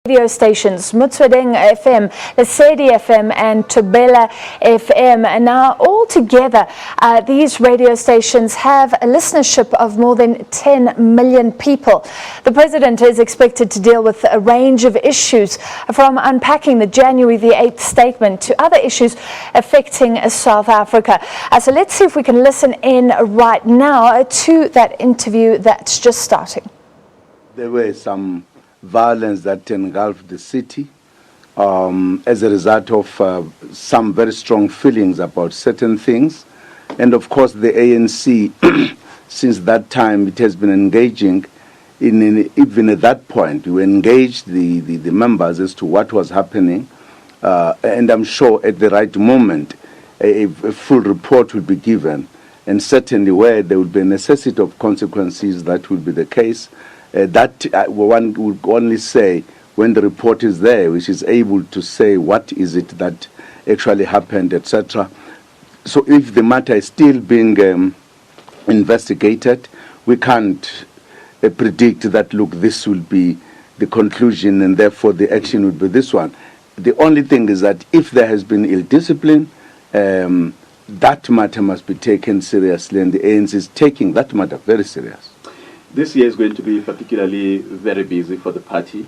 Radio stations, Motsoeding FM, Lesedi FM and Thobela FM. And now all together, these radio stations have a listenership of more than 10 million people. The President is expected to deal with a range of issues, from unpacking the January the 8th statement to other issues affecting South Africa. So let's see if we can listen in right now to that interview that's just starting. There were some violence that engulfed the city as a result of some very strong feelings about certain things. And of course the ANC, since that time, it has been engaging even at that point, we engaged the members as to what was happening. And I'm sure at the right moment, a full report will be given. And certainly where there will be a necessity of consequences, that will be the case. That one would only say when the report is there, which is able to say what is it that actually happened, etc. So if the matter is still being investigated, we can't predict that, look, this will be the conclusion and therefore the action will be this one. The only thing is that if there has been ill discipline, that matter must be taken seriously, and the ANC is taking that matter very serious. This year is going to be particularly very busy for the party,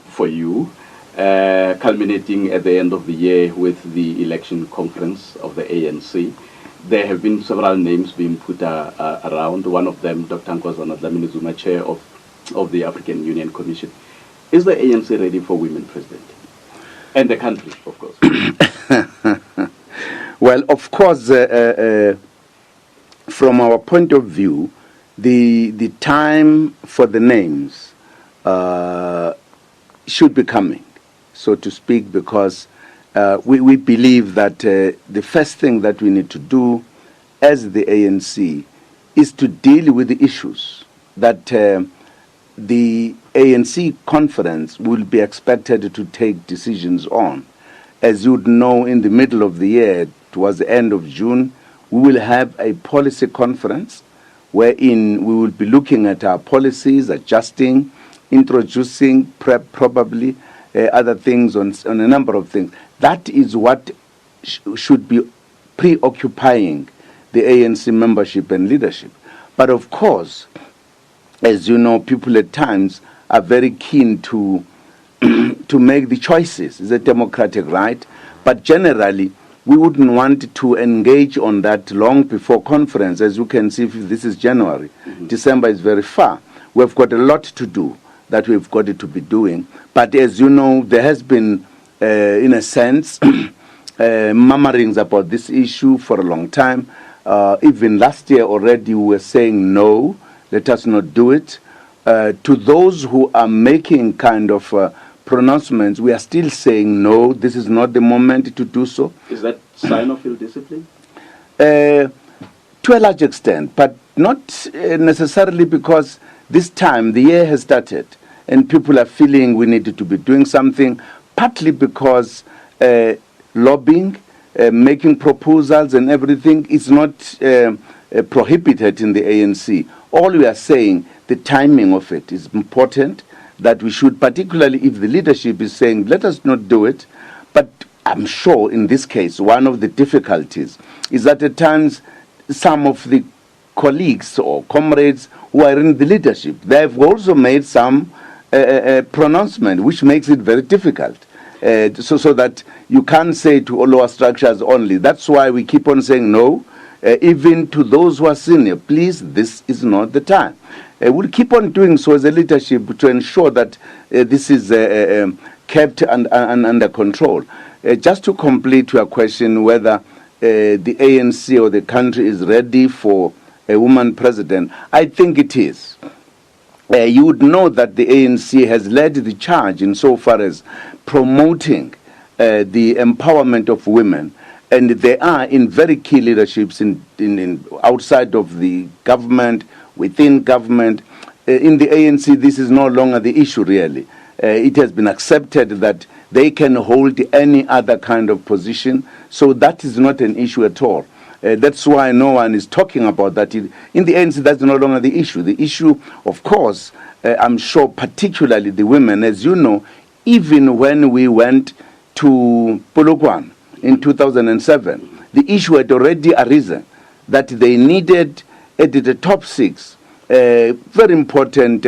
for you, culminating at the end of the year with the election conference of the ANC. There have been several names being put around, one of them Dr. Jacob Zuma, chair of the African Union Commission. Is the ANC ready for women president? And the country, of course. Well, of course, from our point of view, the time for the names should be coming, so to speak, because we believe that the first thing that we need to do as the ANC is to deal with the issues that the ANC conference will be expected to take decisions on. As you would know, in the middle of the year, towards the end of June, we will have a policy conference wherein we will be looking at our policies, adjusting, introducing probably other things on a number of things. That is what should be preoccupying the ANC membership and leadership. But of course, as you know, people at times are very keen to make the choices. It's a democratic right. But generally, we wouldn't want to engage on that long before conference. As you can see, if this is January. December is very far. We've got a lot to do that we've got to be doing. But as you know, there has been, in a sense, murmurings about this issue for a long time. Even last year already we were saying, no, let us not do it. To those who are making kind of pronouncements, we are still saying, no, this is not the moment to do so. Is that sign of ill discipline? To a large extent, but not necessarily, because this time the year has started and people are feeling we needed to be doing something, partly because lobbying, making proposals and everything is not prohibited in the ANC. All we are saying, the timing of it is important, that we should, particularly if the leadership is saying, let us not do it. But I'm sure in this case, one of the difficulties is that at times some of the colleagues or comrades who are in the leadership, they have also made some pronouncement, which makes it very difficult. So that you can't say to lower structures only. That's why we keep on saying no, even to those who are senior. Please, this is not the time. We'll keep on doing so as a leadership to ensure that this is kept under control. Just to complete your question whether the ANC or the country is ready for a woman president, I think it is. You would know that the ANC has led the charge insofar as promoting the empowerment of women, and they are in very key leaderships in outside of the government, within government. In the ANC, this is no longer the issue, really. It has been accepted that they can hold any other kind of position, so that is not an issue at all. That's why no one is talking about that. In the ANC, that's no longer the issue. The issue, of course, I'm sure particularly the women, as you know, even when we went to Polokwane in 2007, the issue had already arisen that they needed at the top 6 very important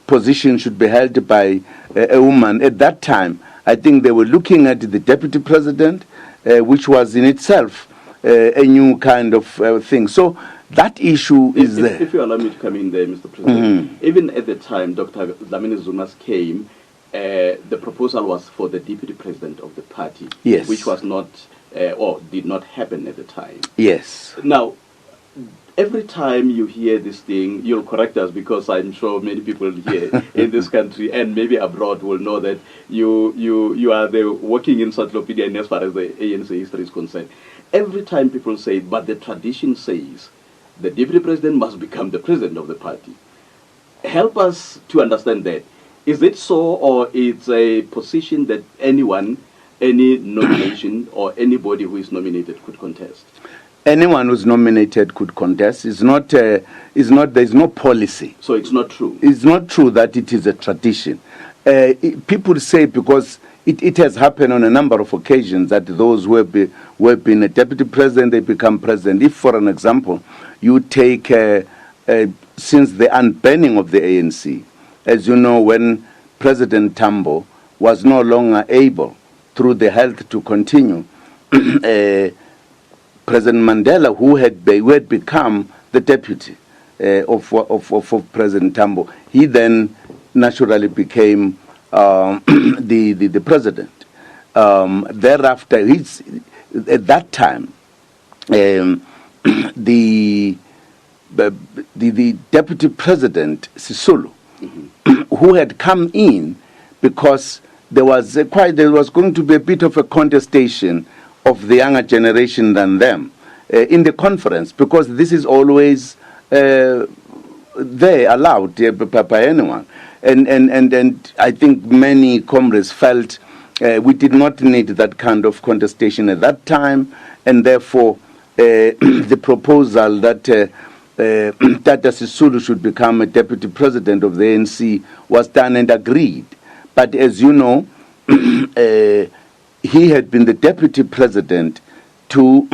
position should be held by a woman. At that time, I think they were looking at the deputy president, which was in itself a new kind of thing. So that issue is there. If you allow me to come in there, Mr. President, even at the time Dr. Dlamini Zuma's came, the proposal was for the deputy president of the party, yes, which was not or did not happen at the time. Yes. Now, every time you hear this thing, you'll correct us, because I'm sure many people here in this country and maybe abroad will know that you are the working encyclopedia as far as the ANC history is concerned. Every time people say, but the tradition says the deputy president must become the president of the party. Help us to understand that. Is it so, or it's a position that anyone, any nomination or anybody who is nominated could contest? Anyone who's nominated could contest. There's no policy. So it's not true? It's not true that it is a tradition. People say, because it has happened on a number of occasions, that those who have been a deputy president, they become president. If, for an example, you take since the unbanning of the ANC, as you know, when President Tambo was no longer able, through the health, to continue, President Mandela, who had become the deputy of President Tambo, he then naturally became the president. Thereafter, at that time, the deputy president, Sisulu, who had come in because there was going to be a bit of a contestation of the younger generation than them in the conference, because this is always allowed by anyone. And I think many comrades felt we did not need that kind of contestation at that time, and therefore the proposal that Tata Sisulu should become a deputy president of the ANC was done and agreed. But as you know, he had been the deputy president to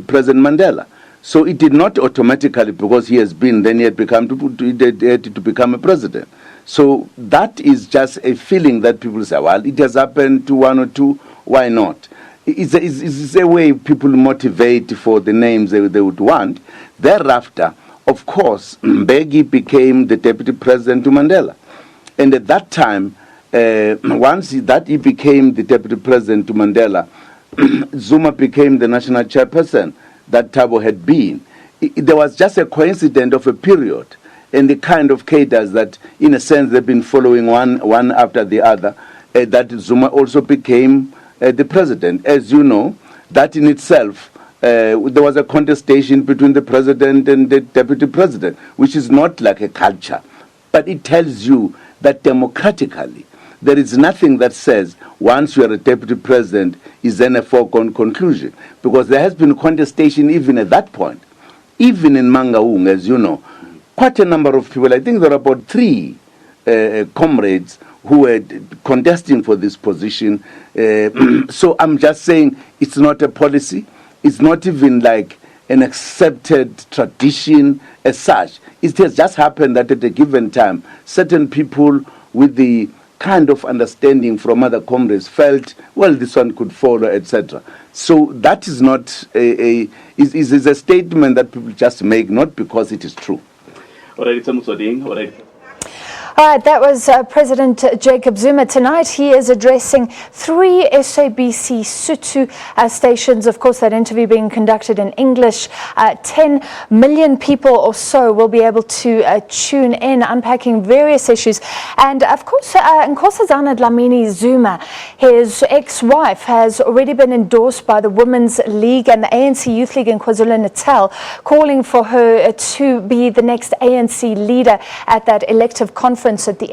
President Mandela. So it did not automatically, because he has been, then he had to become a president. So that is just a feeling that people say, well, it has happened to one or two, why not? It's a way people motivate for the names they would want. Thereafter, of course, Mbeki became the deputy president to Mandela. And at that time, once he became the deputy president to Mandela, Zuma became the national chairperson that Thabo had been. There was just a coincidence of a period and the kind of cadres that, in a sense, they've been following one after the other, that Zuma also became the president. As you know, that in itself, there was a contestation between the president and the deputy president, which is not like a culture. But it tells you that democratically, there is nothing that says once you are a deputy president is then a foregone conclusion, because there has been contestation even at that point. Even in Mangaung, as you know, quite a number of people, I think there are about 3 comrades who were contesting for this position. So I'm just saying it's not a policy. It's not even like an accepted tradition as such. It has just happened that at a given time, certain people with the kind of understanding from other comrades felt, well, this one could follow, etc. So that is not is a statement that people just make, not because it is true. All right, it's Motsoeding. All right. All right, that was President Jacob Zuma. Tonight he is addressing 3 SABC Sotho stations. Of course, that interview being conducted in English. 10 million people or so will be able to tune in, unpacking various issues. And of course, Nkosazana Dlamini Zuma, his ex-wife, has already been endorsed by the Women's League and the ANC Youth League in KwaZulu-Natal, calling for her to be the next ANC leader at that elective conference at the